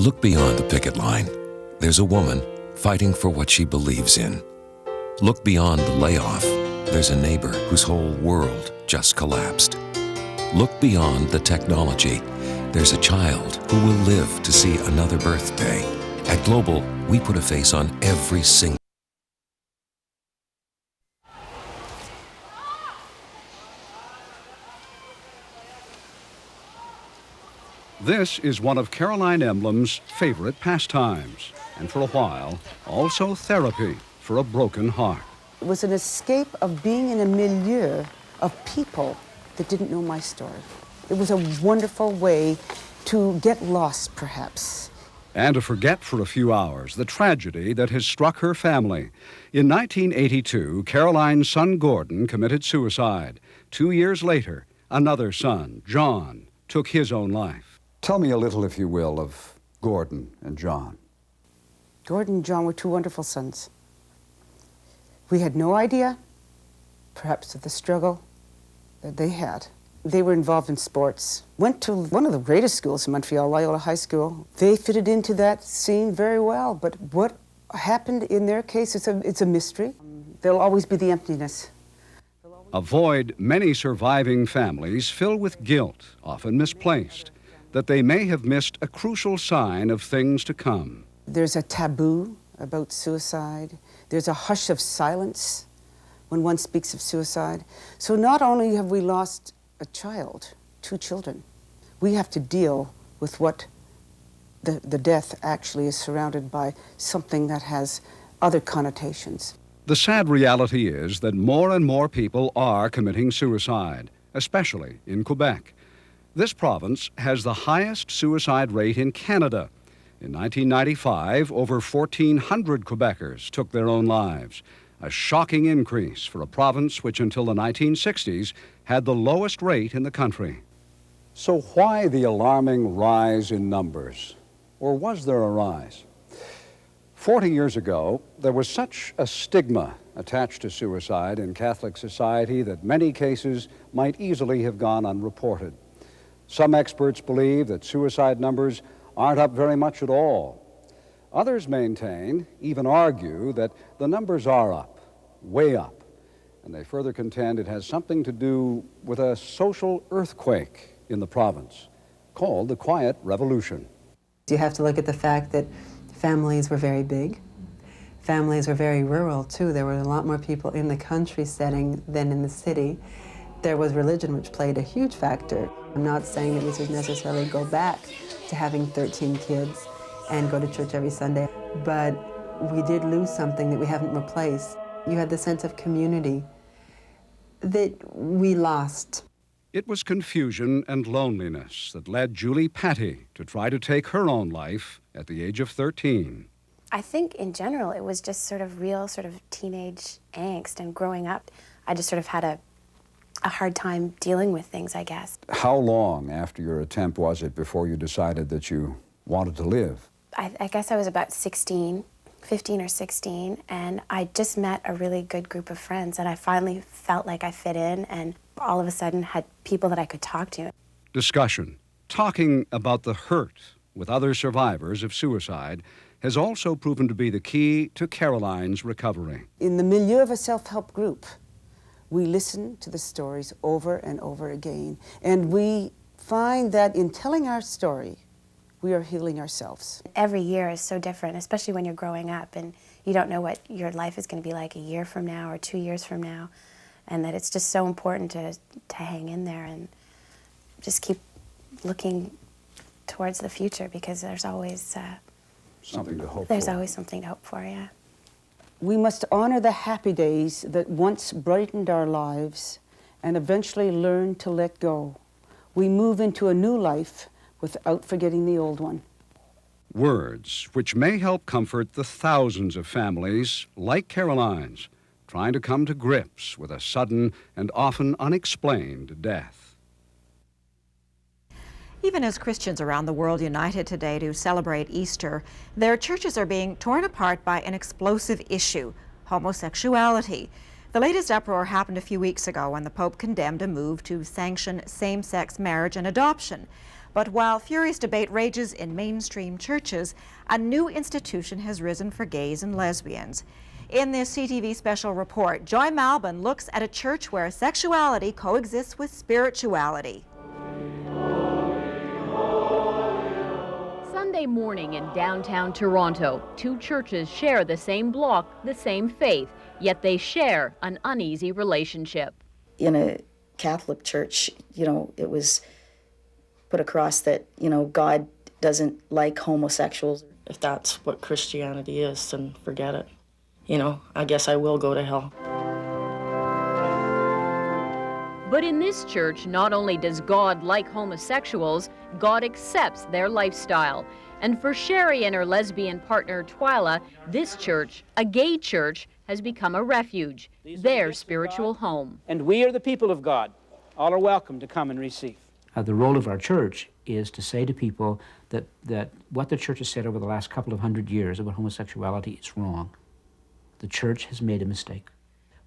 Look beyond the picket line. There's a woman fighting for what she believes in. Look beyond the layoff. There's a neighbor whose whole world just collapsed. Look beyond the technology. There's a child who will live to see another birthday. At Global, we put a face on every single. This is one of Caroline Emblem's favorite pastimes, and for a while, also therapy for a broken heart. It was an escape of being in a milieu of people that didn't know my story. It was a wonderful way to get lost, perhaps. And to forget for a few hours the tragedy that has struck her family. In 1982, Caroline's son Gordon committed suicide. 2 years later, another son, John, took his own life. Tell me a little, if you will, of Gordon and John. Gordon and John were two wonderful sons. We had no idea, perhaps, of the struggle that they had. They were involved in sports, went to one of the greatest schools in Montreal, Loyola High School. They fitted into that scene very well, but what happened in their case, it's a mystery. There'll always be the emptiness. A void many surviving families fill with guilt, often misplaced, that they may have missed a crucial sign of things to come. There's a taboo about suicide. There's a hush of silence when one speaks of suicide. So not only have we lost a child, two children, we have to deal with what the death actually is surrounded by, something that has other connotations. The sad reality is that more and more people are committing suicide, especially in Quebec. This province has the highest suicide rate in Canada. In 1995, over 1,400 Quebecers took their own lives, a shocking increase for a province which until the 1960s had the lowest rate in the country. So why the alarming rise in numbers? Or was there a rise? 40 years ago, there was such a stigma attached to suicide in Catholic society that many cases might easily have gone unreported. Some experts believe that suicide numbers aren't up very much at all. Others maintain, even argue, that the numbers are up, way up, and they further contend it has something to do with a social earthquake in the province called the Quiet Revolution. You have to look at the fact that families were very big. Families were very rural, too. There were a lot more people in the country setting than in the city. There was religion, which played a huge factor. I'm not saying that we should necessarily go back to having 13 kids and go to church every Sunday, but we did lose something that we haven't replaced. You had the sense of community that we lost. It was confusion and loneliness that led Julie Patty to try to take her own life at the age of 13. I think in general it was just sort of real sort of teenage angst, and growing up I just sort of had a hard time dealing with things, I guess. How long after your attempt was it before you decided that you wanted to live? I guess I was about 15 or 16, and I just met a really good group of friends, and I finally felt like I fit in, and all of a sudden had people that I could talk to. Discussion, talking about the hurt with other survivors of suicide, has also proven to be the key to Caroline's recovery. In the milieu of a self-help group, we listen to the stories over and over again, and we find that in telling our story, we are healing ourselves. Every year is so different, especially when you're growing up and you don't know what your life is going to be like a year from now or 2 years from now, and that it's just so important to hang in there and just keep looking towards the future, because there's always something to hope there's for. always something to hope for, yeah. We must honor the happy days that once brightened our lives and eventually learn to let go. We move into a new life without forgetting the old one. Words which may help comfort the thousands of families like Caroline's trying to come to grips with a sudden and often unexplained death. Even as Christians around the world united today to celebrate Easter, their churches are being torn apart by an explosive issue: homosexuality. The latest uproar happened a few weeks ago when the Pope condemned a move to sanction same-sex marriage and adoption. But while furious debate rages in mainstream churches, a new institution has risen for gays and lesbians. In this CTV special report, Joy Malbon looks at a church where sexuality coexists with spirituality. Sunday morning in downtown Toronto, two churches share the same block, the same faith, yet they share an uneasy relationship. In a Catholic church, it was put across that, God doesn't like homosexuals. If that's what Christianity is, then forget it. I guess I will go to hell. But in this church, not only does God like homosexuals, God accepts their lifestyle. And for Sherry and her lesbian partner, Twyla, this church, a gay church, has become a refuge, their spiritual home. And we are the people of God. All are welcome to come and receive. The role of our church is to say to people that what the church has said over the last couple of hundred years about homosexuality is wrong. The church has made a mistake.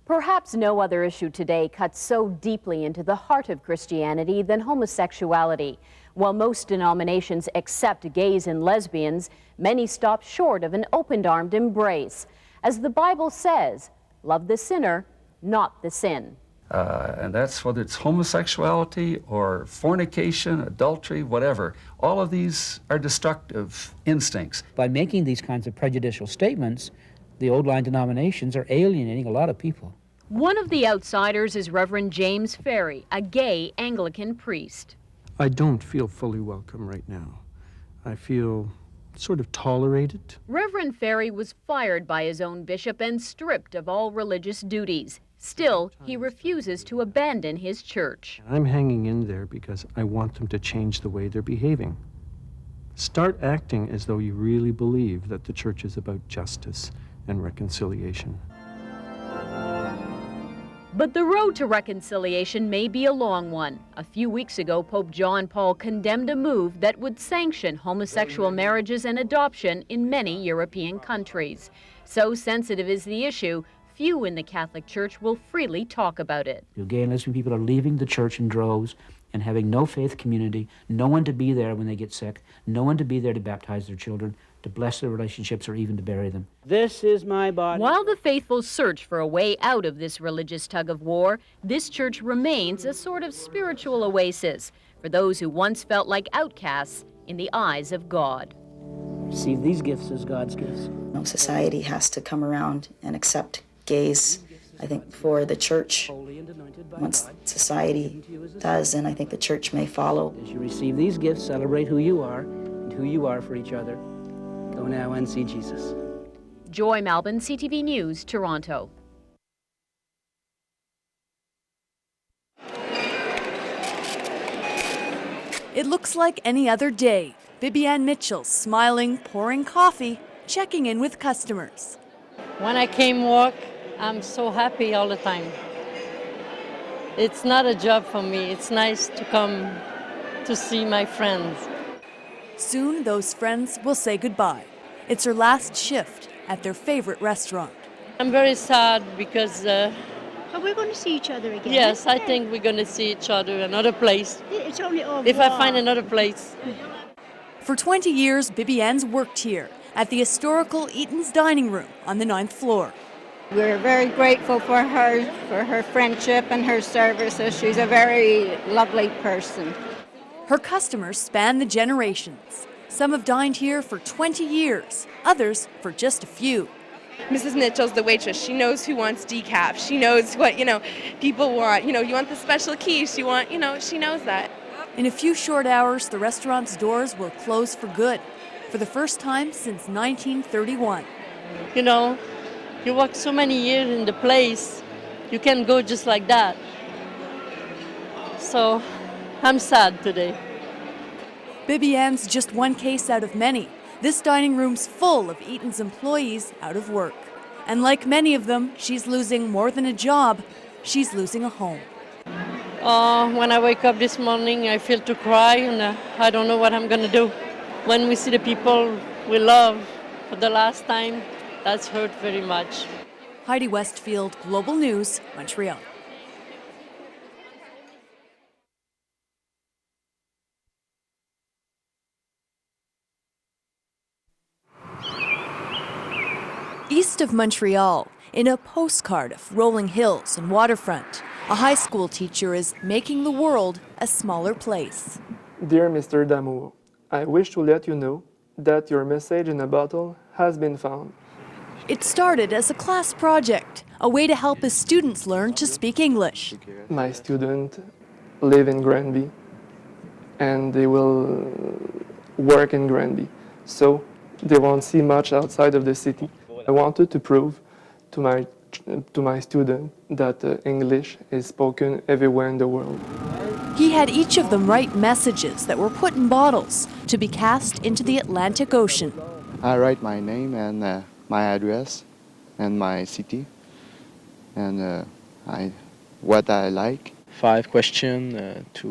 Perhaps no other issue today cuts so deeply into the heart of Christianity than homosexuality. While most denominations accept gays and lesbians, many stop short of an open-armed embrace. As the Bible says, love the sinner, not the sin. And that's whether it's homosexuality or fornication, adultery, whatever. All of these are destructive instincts. By making these kinds of prejudicial statements, the old line denominations are alienating a lot of people. One of the outsiders is Reverend James Ferry, a gay Anglican priest. I don't feel fully welcome right now. I feel sort of tolerated. Reverend Ferry was fired by his own bishop and stripped of all religious duties. Still, he refuses to abandon his church. I'm hanging in there because I want them to change the way they're behaving. Start acting as though you really believe that the church is about justice and reconciliation. But the road to reconciliation may be a long one. A few weeks ago, Pope John Paul condemned a move that would sanction homosexual marriages and adoption in many European countries. So sensitive is the issue, few in the Catholic Church will freely talk about it. Gay and lesbian people are leaving the church in droves and having no faith community, no one to be there when they get sick, no one to be there to baptize their children, to bless their relationships, or even to bury them. This is my body. While the faithful search for a way out of this religious tug-of-war, this church remains a sort of spiritual oasis for those who once felt like outcasts in the eyes of God. Receive these gifts as God's gifts. Society has to come around and accept gays. I think for the church, once society does, and I think the church may follow. As you receive these gifts, celebrate who you are and who you are for each other. Go now and see Jesus. Joy Malbon, CTV News, Toronto. It looks like any other day. Bibiane Mitchell smiling, pouring coffee, checking in with customers. When I came walk, I'm so happy all the time. It's not a job for me. It's nice to come to see my friends. Soon those friends will say goodbye. It's her last shift at their favorite restaurant. I'm very sad because... But we're going to see each other again. Yes, I think we're going to see each other another place. It's only over. If I find another place. For 20 years, Bibiane's worked here at the historical Eaton's Dining Room on the 9th floor. We're very grateful for her friendship and her services. She's a very lovely person. Her customers span the generations. Some have dined here for 20 years, others for just a few. Mrs. Mitchell's the waitress. She knows who wants decaf. She knows what, people want. You want the special quiche. You want, she knows that. In a few short hours, the restaurant's doors will close for good, for the first time since 1931. You work so many years in the place, you can't go just like that. So, I'm sad today. Bibiane's just one case out of many. This dining room's full of Eaton's employees out of work. And like many of them, she's losing more than a job, she's losing a home. When I wake up this morning, I feel to cry, and I don't know what I'm going to do. When we see the people we love for the last time, that's hurt very much. Heidi Westfield, Global News, Montreal. East of Montreal, in a postcard of rolling hills and waterfront, a high school teacher is making the world a smaller place. Dear Mr. Damour, I wish to let you know that your message in a bottle has been found. It started as a class project, a way to help his students learn to speak English. My students live in Granby, and they will work in Granby, so they won't see much outside of the city. I wanted to prove to my student that English is spoken everywhere in the world. He had each of them write messages that were put in bottles to be cast into the Atlantic Ocean. I write my name and my address and my city and what I like. 5 questions to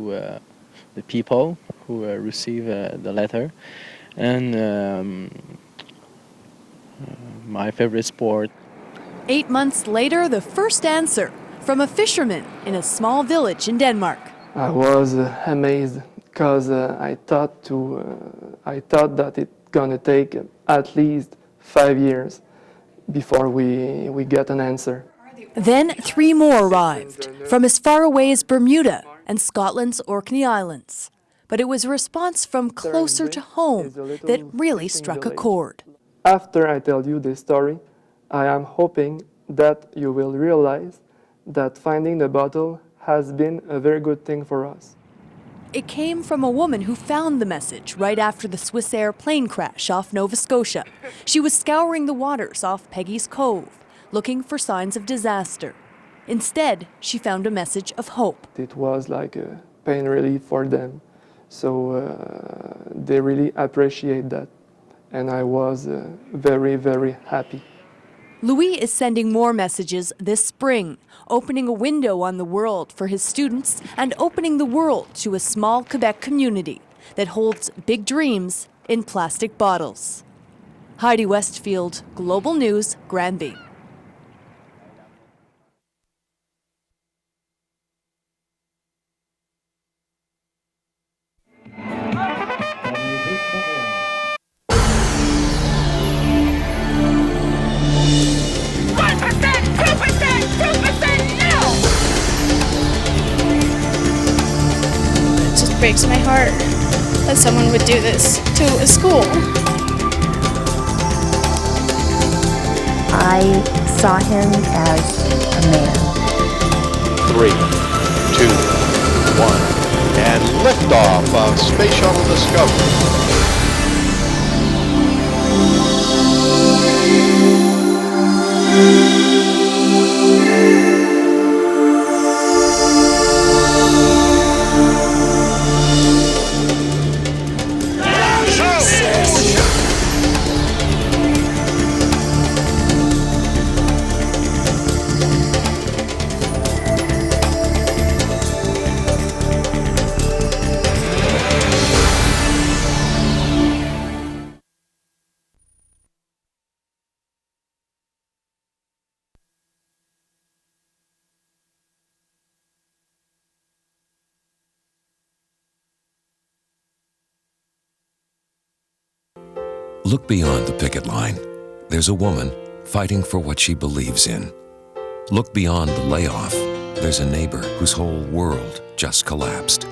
the people who receive the letter, and my favorite sport. 8 months later, the first answer from a fisherman in a small village in Denmark. I was amazed because I thought that it's gonna take at least 5 years before we get an answer. Then 3 more arrived from as far away as Bermuda and Scotland's Orkney Islands. But it was a response from closer to home that really struck a chord. After I tell you this story, I am hoping that you will realize that finding the bottle has been a very good thing for us. It came from a woman who found the message right after the Swissair plane crash off Nova Scotia. She was scouring the waters off Peggy's Cove, looking for signs of disaster. Instead, she found a message of hope. It was like a pain relief for them, so they really appreciate that. And I was very, very happy. Louis is sending more messages this spring, opening a window on the world for his students and opening the world to a small Quebec community that holds big dreams in plastic bottles. Heidi Westfield, Global News, Granby. Breaks my heart that someone would do this to a school. I saw him as a man. 3, 2, 1, and liftoff of Space Shuttle Discovery. Look beyond the picket line. There's a woman fighting for what she believes in. Look beyond the layoff. There's a neighbor whose whole world just collapsed.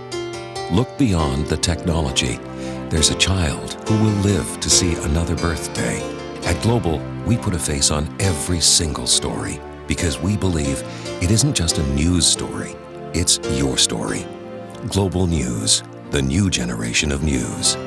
Look beyond the technology. There's a child who will live to see another birthday. At Global, we put a face on every single story because we believe it isn't just a news story, it's your story. Global News, the new generation of news.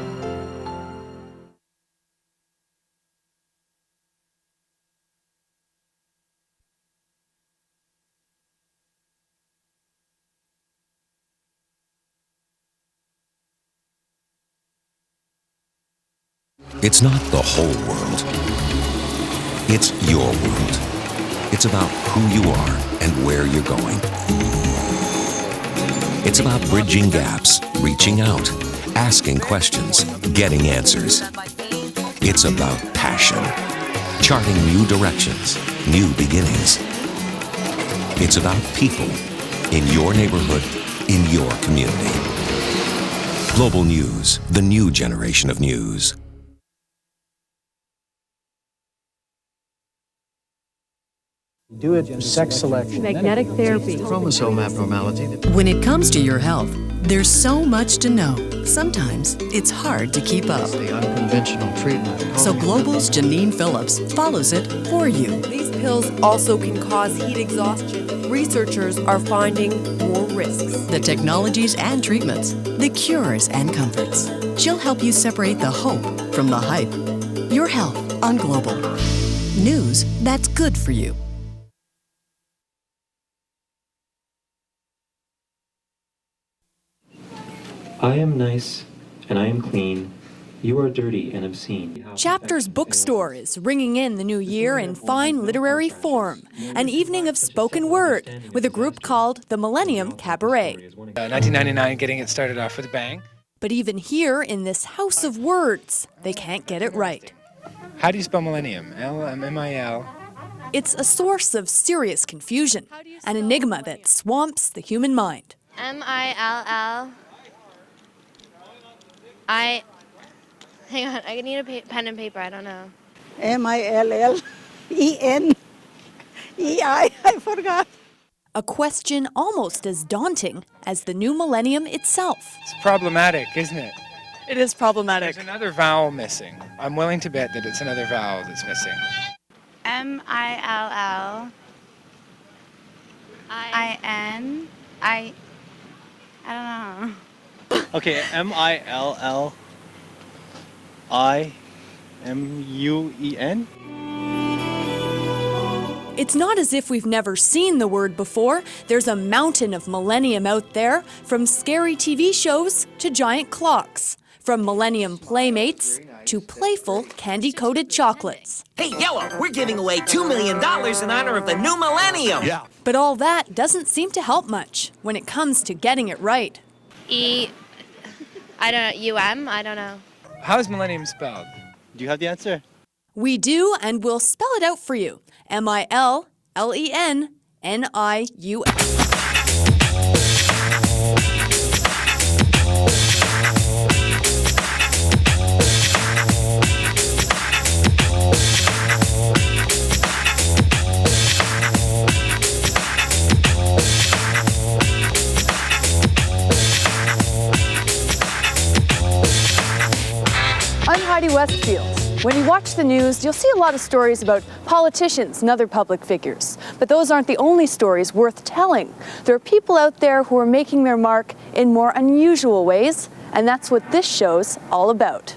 It's not the whole world. It's your world. It's about who you are and where you're going. It's about bridging gaps, reaching out, asking questions, getting answers. It's about passion, charting new directions, new beginnings. It's about people in your neighborhood, in your community. Global News, the new generation of news. Do it sex selection. Magnetic therapy. Chromosome abnormality. When it comes to your health, there's so much to know. Sometimes it's hard to keep up. The unconventional treatment. So Global's Janine Phillips follows it for you. These pills also can cause heat exhaustion. Researchers are finding more risks. The technologies and treatments, the cures and comforts. She'll help you separate the hope from the hype. Your health on Global. News that's good for you. I am nice and I am clean. You are dirty and obscene. Chapters Bookstore is ringing in the new year in fine literary form. An evening of spoken word with a group called the Millennium Cabaret. 1999, getting it started off with a bang. But even here in this house of words, they can't get it right. How do you spell millennium? L-M-M-I-L. It's a source of serious confusion, an enigma that swamps the human mind. M-I-L-L. Hang on, I need a pen and paper, I don't know. M-I-L-L-E-N-E-I, I forgot. A question almost as daunting as the new millennium itself. It's problematic, isn't it? It is problematic. There's another vowel missing. I'm willing to bet that it's another vowel that's missing. M-I-L-L-I-N, I don't know. Okay, M-I-L-L-I-M-U-E-N? It's not as if we've never seen the word before. There's a mountain of millennium out there, from scary TV shows to giant clocks, from millennium playmates to playful candy-coated chocolates. Hey, Yellow, we're giving away $2 million in honor of the new millennium. Yeah. But all that doesn't seem to help much when it comes to getting it right. I don't know, U-M? I don't know. How is millennium spelled? Do you have the answer? We do, and we'll spell it out for you. M-I-L-L-E-N-N-I-U-M. I'm Heidi Westfield. When you watch the news, you'll see a lot of stories about politicians and other public figures. But those aren't the only stories worth telling. There are people out there who are making their mark in more unusual ways, and that's what this show's all about.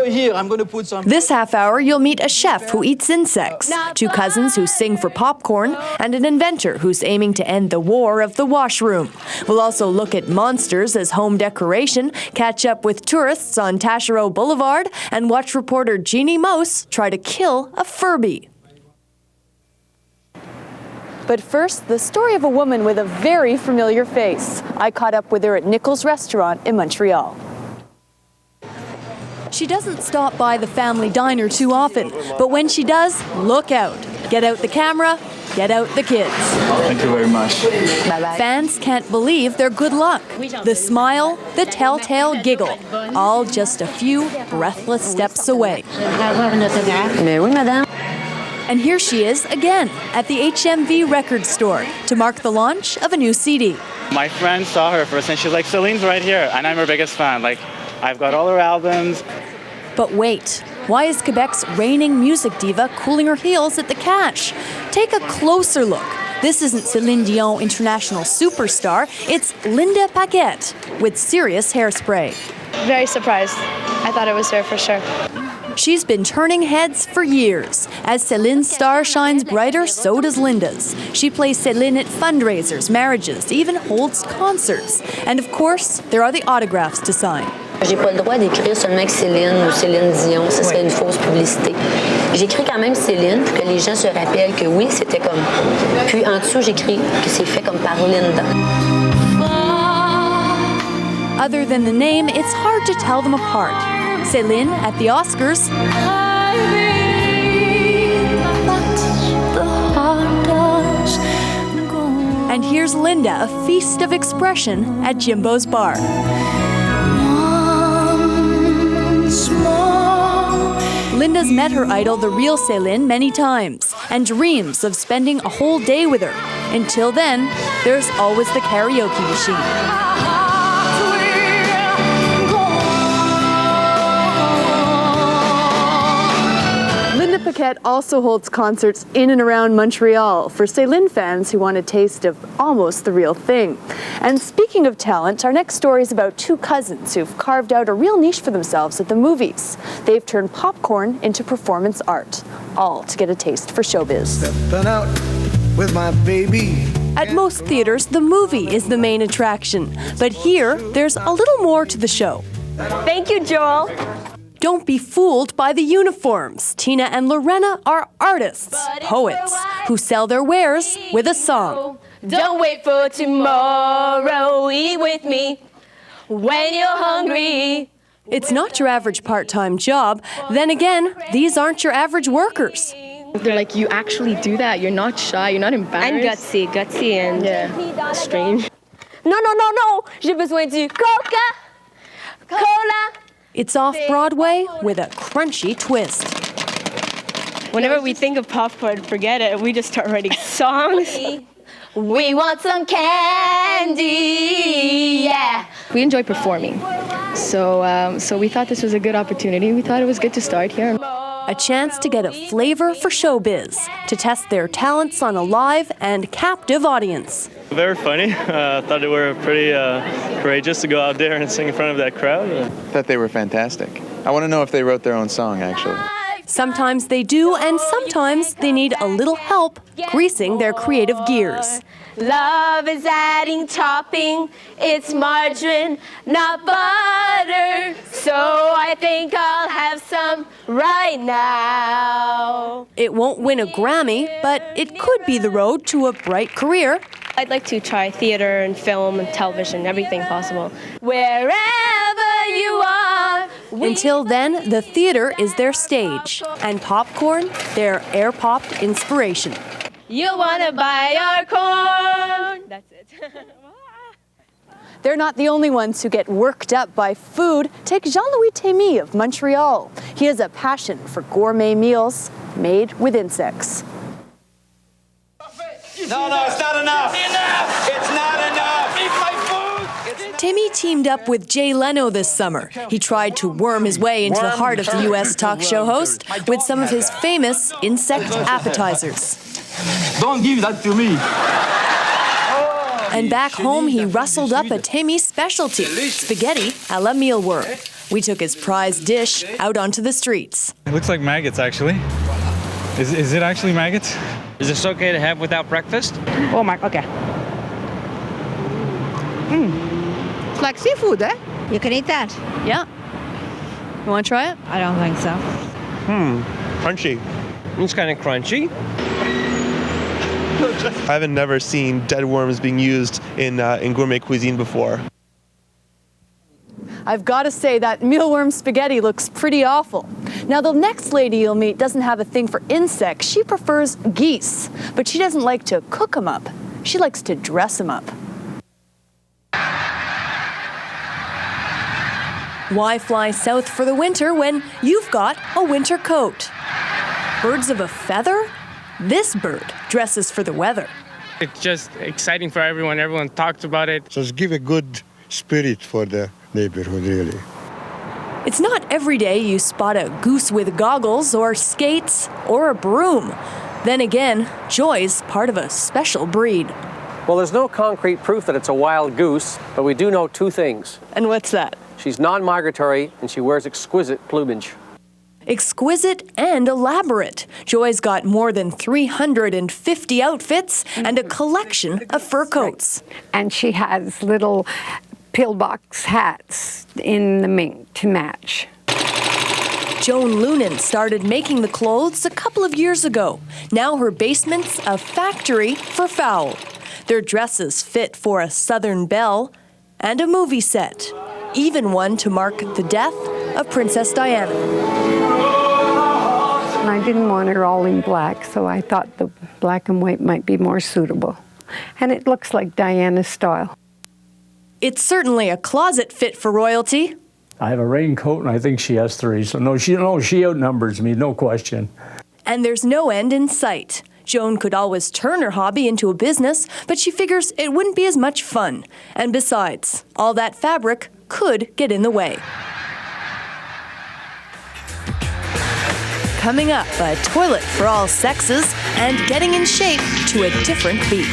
Here, I'm going to put some... This half hour, you'll meet a chef who eats insects, two cousins who sing for popcorn, and an inventor who's aiming to end the war of the washroom. We'll also look at monsters as home decoration, catch up with tourists on Taschereau Boulevard, and watch reporter Jeannie Mose try to kill a Furby. But first, the story of a woman with a very familiar face. I caught up with her at Nichols Restaurant in Montreal. She doesn't stop by the family diner too often, but when she does, look out. Get out the camera, get out the kids. Thank you very much. Bye-bye. Fans can't believe their good luck. The smile, the telltale giggle, all just a few breathless steps away. Mais oui, madame. And here she is again at the HMV record store to mark the launch of a new CD. My friend saw her first and she's like, Celine's right here, and I'm her biggest fan. Like, I've got all her albums. But wait, why is Quebec's reigning music diva cooling her heels at the cash? Take a closer look. This isn't Celine Dion international superstar, it's Linda Paquette with serious hairspray. Very surprised. I thought it was her for sure. She's been turning heads for years. As Celine's star shines brighter, so does Linda's. She plays Celine at fundraisers, marriages, even holds concerts. And of course, there are the autographs to sign. J'ai pas le droit d'écrire seulement que Céline ou Céline Dion, ce serait une fausse publicité. J'écris quand même Céline pour que les gens se rappellent que oui, c'était comme. Puis en dessous, j'écris que c'est fait comme par Linda. Other than the name, it's hard to tell them apart. Céline at the Oscars. And here's Linda, a feast of expression at Jimbo's Bar. Linda's met her idol, the real Céline, many times. and dreams of spending a whole day with her. Until then, there's always the karaoke machine. Linda Paquette also holds concerts in and around Montreal for Céline fans who want a taste of almost the real thing. And speaking of talent, our next story is about two cousins who've carved out a real niche for themselves at the movies. They've turned popcorn into performance art, all to get a taste for showbiz. Stepping out with my baby. At most theaters, the movie is the main attraction, but here, there's a little more to the show. Thank you, Joel. Don't be fooled by the uniforms. Tina and Lorena are artists, poets, who sell their wares with a song. Don't wait for tomorrow, eat with me when you're hungry. It's not your average part-time job. Then again, these aren't your average workers. They're like, you actually do that? You're not shy, you're not embarrassed? And gutsy and strange. No, j'ai besoin du Coca-Cola. It's off-Broadway with a crunchy twist. Whenever we think of popcorn, forget it. We just start writing songs. We want some candy, yeah. We enjoy performing. So we thought this was a good opportunity. We thought it was good to start here. A chance to get a flavor for showbiz, to test their talents on a live and captive audience. Very funny. Thought they were pretty courageous to go out there and sing in front of that crowd. Thought they were fantastic. I want to know if they wrote their own song, actually. Sometimes they do, and sometimes they need a little help greasing their creative gears. Love is adding topping, it's margarine, not butter. So I think I'll have some right now. It won't win a Grammy, but it could be the road to a bright career. I'd like to try theater and film and television, everything possible. Wherever you are. Until then, the theater is their stage, and popcorn, their air-popped inspiration. You wanna buy our corn. That's it. They're not the only ones who get worked up by food. Take Jean-Louis Thémy of Montreal. He has a passion for gourmet meals made with insects. No, it's not enough. It's not enough. Eat my food. Thémy teamed up with Jay Leno this summer. He tried to worm his way into the heart of the U.S. talk show host with some of his famous insect appetizers. Don't give that to me. And back home, he rustled up a Thémy specialty, spaghetti a la mealworm. We took his prized dish out onto the streets. It looks like maggots, actually. Is it actually maggots? Is this okay to have without breakfast? Oh my, okay. It's like seafood, eh? You can eat that. Yeah. You want to try it? I don't think so. Crunchy. It's kind of crunchy. I haven't never seen dead worms being used in gourmet cuisine before. I've got to say that mealworm spaghetti looks pretty awful. Now, the next lady you'll meet doesn't have a thing for insects. She prefers geese, but she doesn't like to cook them up. She likes to dress them up. Why fly south for the winter when you've got a winter coat? Birds of a feather? This bird dresses for the weather. It's just exciting for everyone. Everyone talks about it. Just give a good spirit for the neighborhood, really. It's not every day you spot a goose with goggles or skates or a broom. Then again, Joy's part of a special breed. Well, there's no concrete proof that it's a wild goose, but we do know two things. And what's that? She's non-migratory and she wears exquisite plumage. Exquisite and elaborate. Joy's got more than 350 outfits and a collection of fur coats. And she has little pillbox hats in the mink to match. Joan Lunan started making the clothes a couple of years ago. Now her basement's a factory for fowl. Their dresses fit for a Southern belle and a movie set, even one to mark the death of Princess Diana. I didn't want her all in black, so I thought the black and white might be more suitable. And it looks like Diana's style. It's certainly a closet fit for royalty. I have a raincoat, and I think she has 3. So no, she outnumbers me, no question. And there's no end in sight. Joan could always turn her hobby into a business, but she figures it wouldn't be as much fun. And besides, all that fabric could get in the way. Coming up, a toilet for all sexes and getting in shape to a different beat.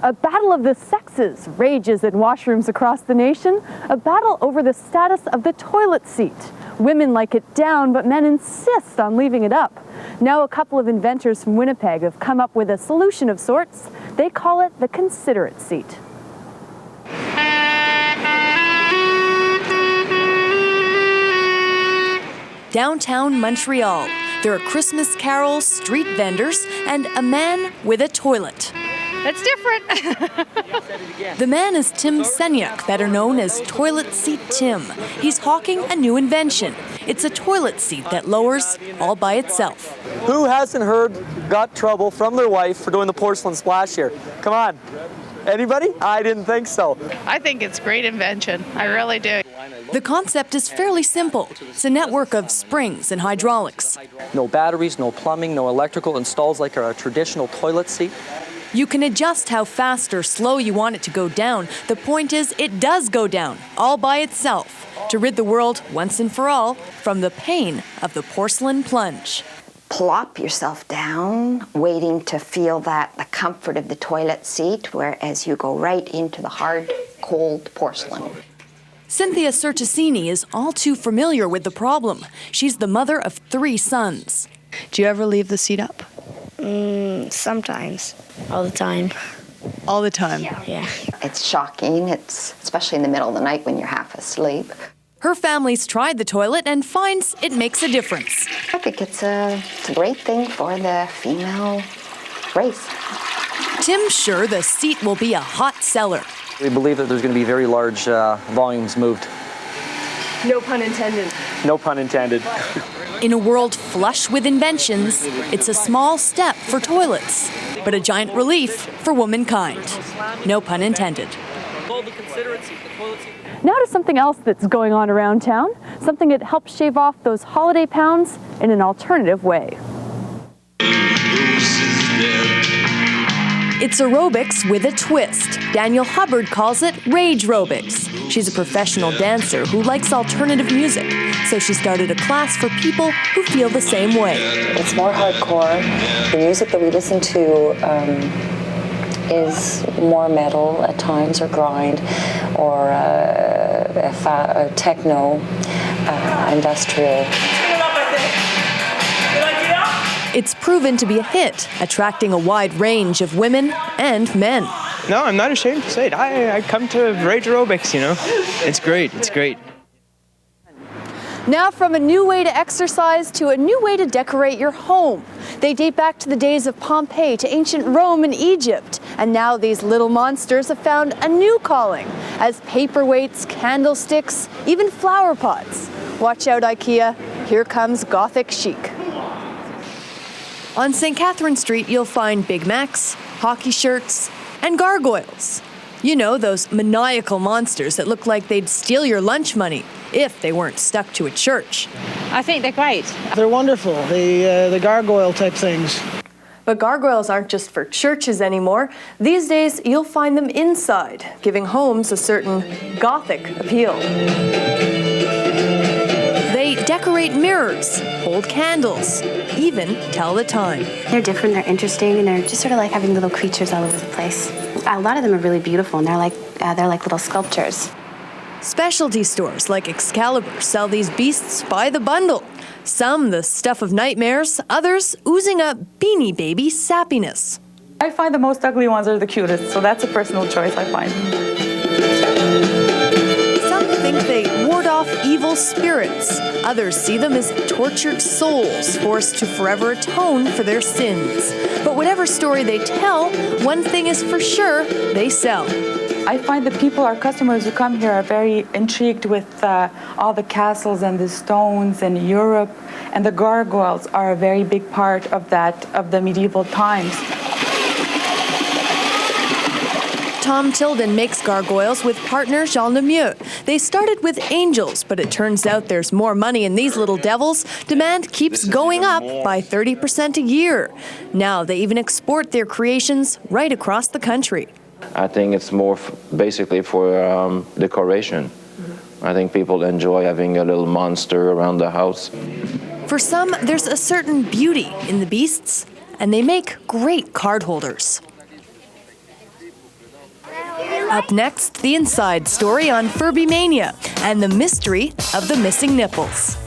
A battle of the sexes rages in washrooms across the nation, a battle over the status of the toilet seat. Women like it down, but men insist on leaving it up. Now a couple of inventors from Winnipeg have come up with a solution of sorts. They call it the considerate seat. Downtown Montreal, there are Christmas carols, street vendors, and a man with a toilet. It's different. The man is Tim Senyuk, better known as Toilet Seat Tim. He's hawking a new invention. It's a toilet seat that lowers all by itself. Who hasn't got trouble from their wife for doing the porcelain splash here? Come on. Anybody? I didn't think so. I think it's a great invention. I really do. The concept is fairly simple. It's a network of springs and hydraulics. No batteries, no plumbing, no electrical, installs like a traditional toilet seat. You can adjust how fast or slow you want it to go down. The point is, it does go down, all by itself, to rid the world, once and for all, from the pain of the porcelain plunge. Plop yourself down, waiting to feel the comfort of the toilet seat, whereas you go right into the hard, cold porcelain. Cynthia Certesini is all too familiar with the problem. She's the mother of 3 sons. Do you ever leave the seat up? Sometimes. All the time. All the time? Yeah. It's shocking, especially in the middle of the night when you're half asleep. Her family's tried the toilet and finds it makes a difference. I think it's a great thing for the female race. Tim's sure the seat will be a hot seller. We believe that there's going to be very large volumes moved. No pun intended. No pun intended. In a world flush with inventions, it's a small step for toilets, but a giant relief for womankind. No pun intended. Now to something else that's going on around town, something that helps shave off those holiday pounds in an alternative way. It's aerobics with a twist. Daniel Hubbard calls it rage-robics. She's a professional dancer who likes alternative music, so she started a class for people who feel the same way. It's more hardcore. The music that we listen to is more metal at times, or grind, or techno, industrial. It's proven to be a hit, attracting a wide range of women and men. No, I'm not ashamed to say it. I come to rage aerobics, you know. It's great. It's great. Now from a new way to exercise to a new way to decorate your home. They date back to the days of Pompeii, to ancient Rome and Egypt. And now these little monsters have found a new calling as paperweights, candlesticks, even flower pots. Watch out, IKEA. Here comes Gothic chic. On St. Catherine Street, you'll find Big Macs, hockey shirts, and gargoyles. You know, those maniacal monsters that look like they'd steal your lunch money if they weren't stuck to a church. I think they're great. They're wonderful, the gargoyle type things. But gargoyles aren't just for churches anymore. These days, you'll find them inside, giving homes a certain Gothic appeal. They decorate mirrors, hold candles, even tell the time. They're different, they're interesting, and they're just sort of like having little creatures all over the place. A lot of them are really beautiful, and they're like little sculptures. Specialty stores like Excalibur sell these beasts by the bundle. Some the stuff of nightmares, others oozing up Beanie Baby sappiness. I find the most ugly ones are the cutest, so that's a personal choice, I find. Some think they ward off evil spirits. Others see them as tortured souls forced to forever atone for their sins. But whatever story they tell, one thing is for sure, they sell. I find that people, our customers who come here, are very intrigued with all the castles and the stones in Europe, and the gargoyles are a very big part of that, of the medieval times. Tom Tilden makes gargoyles with partner Jean Lemieux. They started with angels, but it turns out there's more money in these little devils. Demand keeps going up by 30% a year. Now they even export their creations right across the country. I think it's more basically for decoration. I think people enjoy having a little monster around the house. For some, there's a certain beauty in the beasts, and they make great card holders. Up next, the inside story on Furby Mania and the mystery of the missing nipples.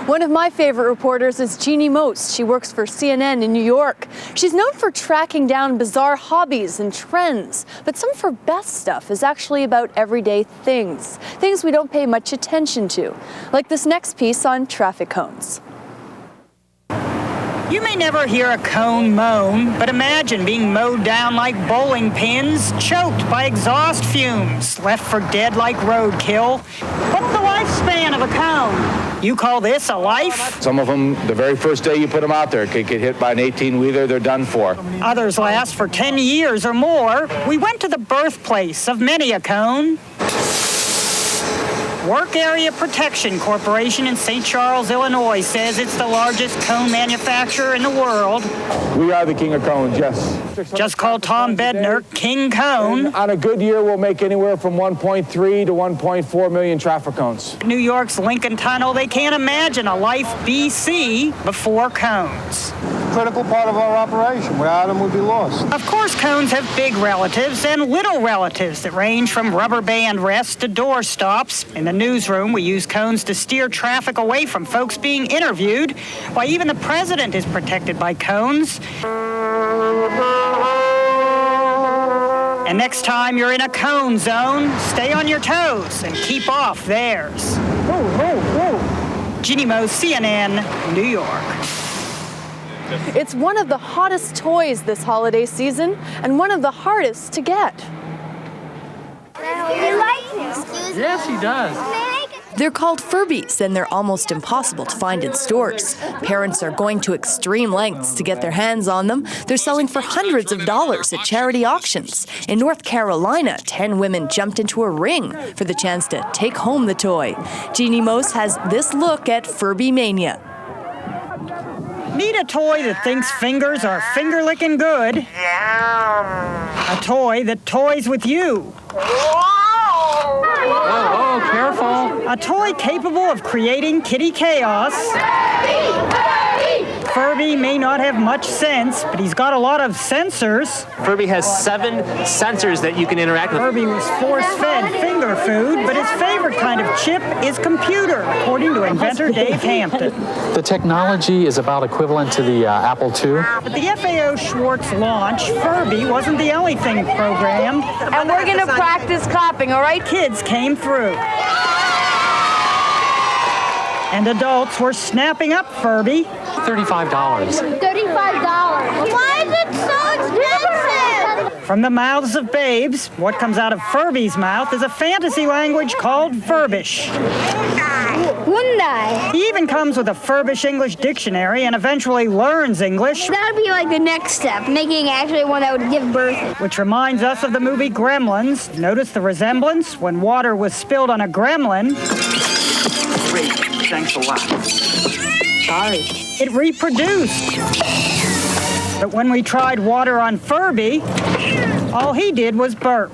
One of my favorite reporters is Jeannie Most. She works for CNN in New York. She's known for tracking down bizarre hobbies and trends, but some of her best stuff is actually about everyday things we don't pay much attention to, like this next piece on traffic cones. You may never hear a cone moan, but imagine being mowed down like bowling pins, choked by exhaust fumes, left for dead like roadkill. What's the lifespan of a cone? You call this a life? Some of them, the very first day you put them out there, could get hit by an 18-wheeler, they're done for. Others last for 10 years or more. We went to the birthplace of many a cone. Work Area Protection Corporation in St. Charles, Illinois says it's the largest cone manufacturer in the world. We are the king of cones, yes. Just call Tom Bednar King Cone. And on a good year, we'll make anywhere from 1.3 to 1.4 million traffic cones. New York's Lincoln Tunnel, they can't imagine a life BC before cones. Critical part of our operation. Without them, we'd be lost. Of course, cones have big relatives and little relatives that range from rubber band rests to door stops. In the newsroom, we use cones to steer traffic away from folks being interviewed. Why, even the president is protected by cones. And next time you're in a cone zone, stay on your toes and keep off theirs. Ginny Mo, CNN, New York. It's one of the hottest toys this holiday season and one of the hardest to get. Yes, he does. They're called Furbies, and they're almost impossible to find in stores. Parents are going to extreme lengths to get their hands on them. They're selling for hundreds of dollars at charity auctions. In North Carolina, 10 women jumped into a ring for the chance to take home the toy. Jeannie Mose has this look at Furby Mania. Need a toy that thinks fingers are finger-licking good? A toy that toys with you. Oh, careful. A toy capable of creating kitty chaos. Furby may not have much sense, but he's got a lot of sensors. Furby has 7 sensors that you can interact with. Furby was force-fed finger food, but his favorite kind of chip is computer, according to inventor Dave Hampton. The technology is about equivalent to the Apple II. At the FAO Schwartz launch, Furby wasn't the only thing programmed. And we're going to practice clapping, all right? Kids came through. And adults were snapping up Furby. $35. $35. Why is it so expensive? From the mouths of babes, what comes out of Furby's mouth is a fantasy language called Furbish. Hyundai. He even comes with a Furbish English dictionary and eventually learns English. That would be like the next step, making actually one that would give birth. Which reminds us of the movie Gremlins. Notice the resemblance when water was spilled on a gremlin. Great, thanks a lot. Sorry. It reproduced. But when we tried water on Furby, all he did was burp.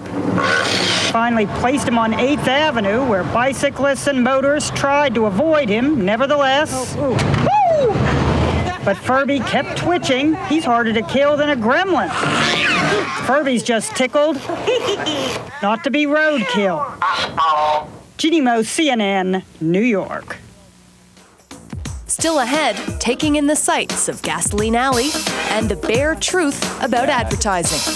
Finally placed him on 8th Avenue, where bicyclists and motorists tried to avoid him, nevertheless. But Furby kept twitching. He's harder to kill than a gremlin. Furby's just tickled not to be roadkill. Ginny Mo, CNN, New York. Still ahead, taking in the sights of Gasoline Alley and the bare truth about advertising.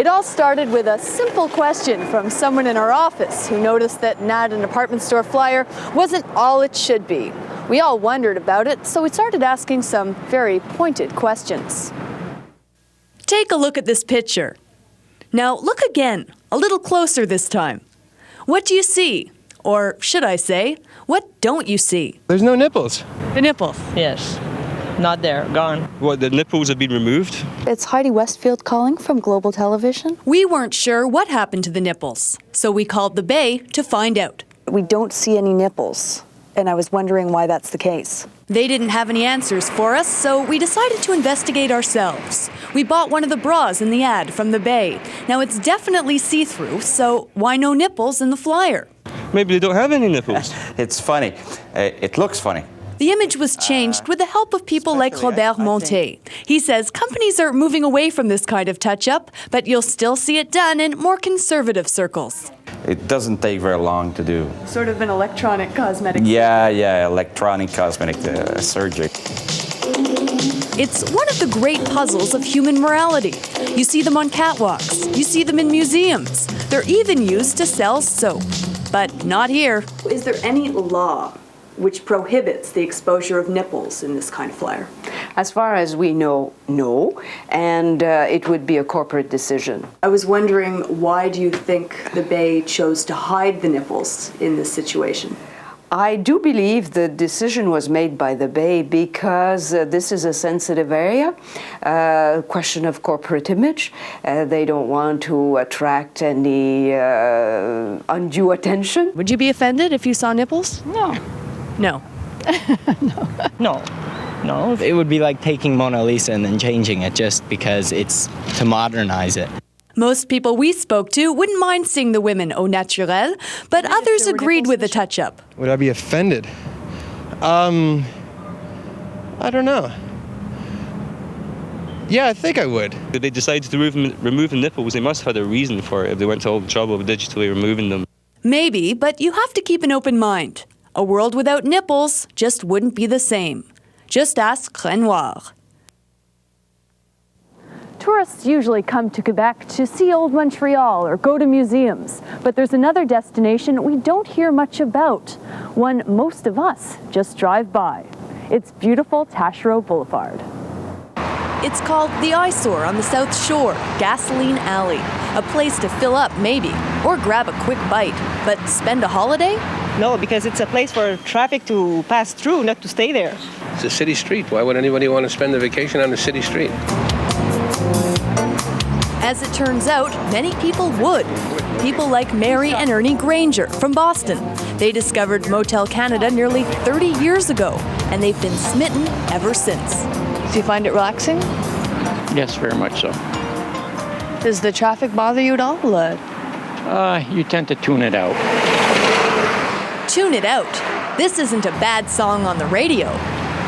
It all started with a simple question from someone in our office who noticed that an ad in an department store flyer wasn't all it should be. We all wondered about it, so we started asking some very pointed questions. Take a look at this picture. Now look again, a little closer this time. What do you see? Or should I say, what don't you see? There's no nipples. The nipples, yes. Not there, gone. What, the nipples have been removed? It's Heidi Westfield calling from Global Television. We weren't sure what happened to the nipples, so we called the Bay to find out. We don't see any nipples, and I was wondering why that's the case. They didn't have any answers for us, so we decided to investigate ourselves. We bought one of the bras in the ad from the Bay. Now it's definitely see-through, so why no nipples in the flyer? Maybe they don't have any nipples. It's funny. It looks funny. The image was changed with the help of people like Robert Monté. He says companies are moving away from this kind of touch-up, but you'll still see it done in more conservative circles. It doesn't take very long to do. Sort of an electronic cosmetic. Yeah, electronic cosmetic surgery. It's one of the great puzzles of human morality. You see them on catwalks. You see them in museums. They're even used to sell soap. But not here. Is there any law which prohibits the exposure of nipples in this kind of flyer? As far as we know, no, and it would be a corporate decision. I was wondering, why do you think the Bay chose to hide the nipples in this situation? I do believe the decision was made by the Bay because this is a sensitive area, question of corporate image. They don't want to attract any undue attention. Would you be offended if you saw nipples? No. No. No. It would be like taking Mona Lisa and then changing it just because it's to modernize it. Most people we spoke to wouldn't mind seeing the women au naturel, but others agreed with the touch-up. Would I be offended? I don't know. Yeah, I think I would. If they decided to remove the nipples, they must have had a reason for it if they went to all the trouble of digitally removing them. Maybe, but you have to keep an open mind. A world without nipples just wouldn't be the same. Just ask Renoir. Tourists usually come to Quebec to see Old Montreal or go to museums, but there's another destination we don't hear much about, one most of us just drive by. It's beautiful Taschereau Boulevard. It's called the Eyesore on the South Shore, Gasoline Alley, a place to fill up maybe, or grab a quick bite, but spend a holiday? No, because it's a place for traffic to pass through, not to stay there. It's a city street. Why would anybody want to spend a vacation on a city street? As it turns out, many people would. People like Mary and Ernie Granger from Boston. They discovered Motel Canada nearly 30 years ago, and they've been smitten ever since. Do you find it relaxing? Yes, very much so. Does the traffic bother you at all? You tend to tune it out. Tune it out. This isn't a bad song on the radio.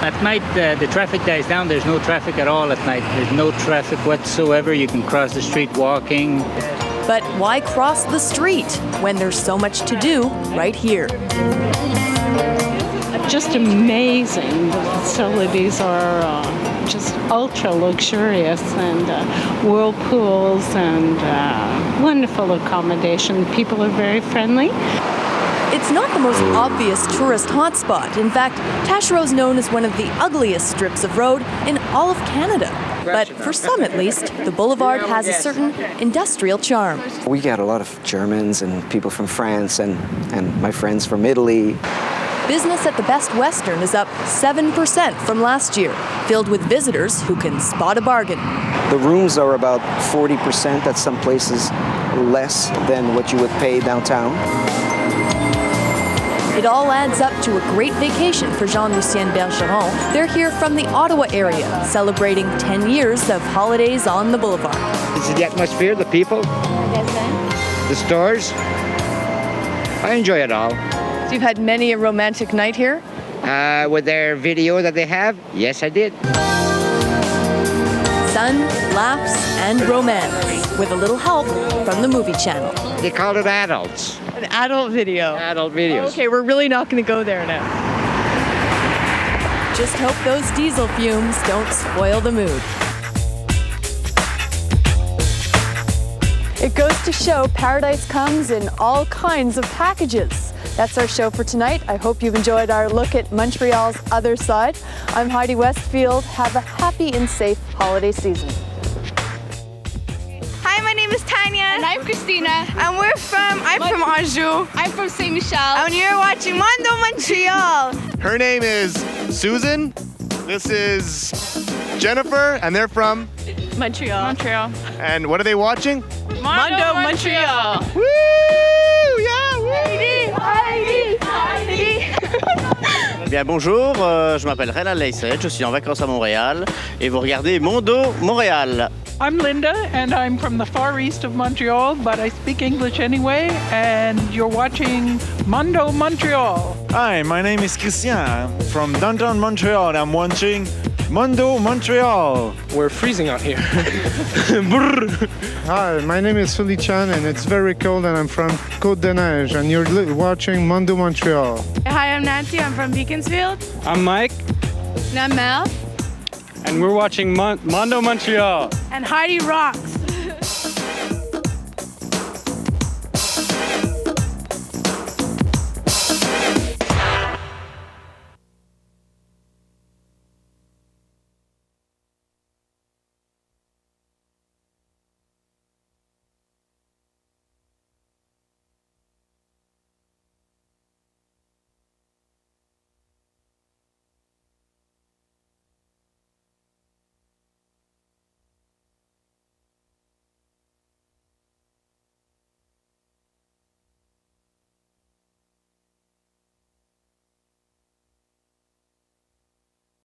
At night, the traffic dies down. There's no traffic at all at night. There's no traffic whatsoever. You can cross the street walking. But why cross the street when there's so much to do right here? Just amazing. The facilities are just ultra luxurious, and whirlpools and wonderful accommodation. People are very friendly. It's not the most obvious tourist hotspot. In fact, Taschereau's known as one of the ugliest strips of road in all of Canada. But for some at least, the boulevard has a certain industrial charm. We got a lot of Germans and people from France and my friends from Italy. Business at the Best Western is up 7% from last year, filled with visitors who can spot a bargain. The rooms are about 40% at some places less than what you would pay downtown. It all adds up to a great vacation for Jean-Lucien Bergeron. They're here from the Ottawa area, celebrating 10 years of holidays on the boulevard. It's the atmosphere, the people, the stores. I enjoy it all. So you've had many a romantic night here? With their video that they have, yes, I did. Sun, laughs, and romance, with a little help from the movie channel. They call it adults. An adult video. Adult videos. Okay, we're really not going to go there now. Just hope those diesel fumes don't spoil the mood. It goes to show paradise comes in all kinds of packages. That's our show for tonight. I hope you've enjoyed our look at Montreal's other side. I'm Heidi Westfield. Have a happy and safe holiday season. Hi, my name is Tanya. And I'm Christina. And I'm from Anjou. I'm from Saint Michel. And you're watching Mondo Montreal. Her name is Susan. This is Jennifer, and they're from Montreal. And what are they watching? Mondo Montreal. Woo! Yeah! Woo! Bien, bonjour, je m'appelle Renan Leisset, je suis en vacances à Montréal et vous regardez Mondo Montréal. I'm Linda, and I'm from the far east of Montreal, but I speak English anyway, and you're watching Mondo Montreal. Hi, my name is Christian from downtown Montreal. I'm watching Mondo Montreal. We're freezing out here. Hi, my name is Sully Chan, and it's very cold, and I'm from Côte des Neiges, and you're watching Mondo Montreal. Hi, I'm Nancy. I'm from Beaconsfield. I'm Mike. And I'm Mel. And we're watching Mondo Montreal. And Heidi rocks.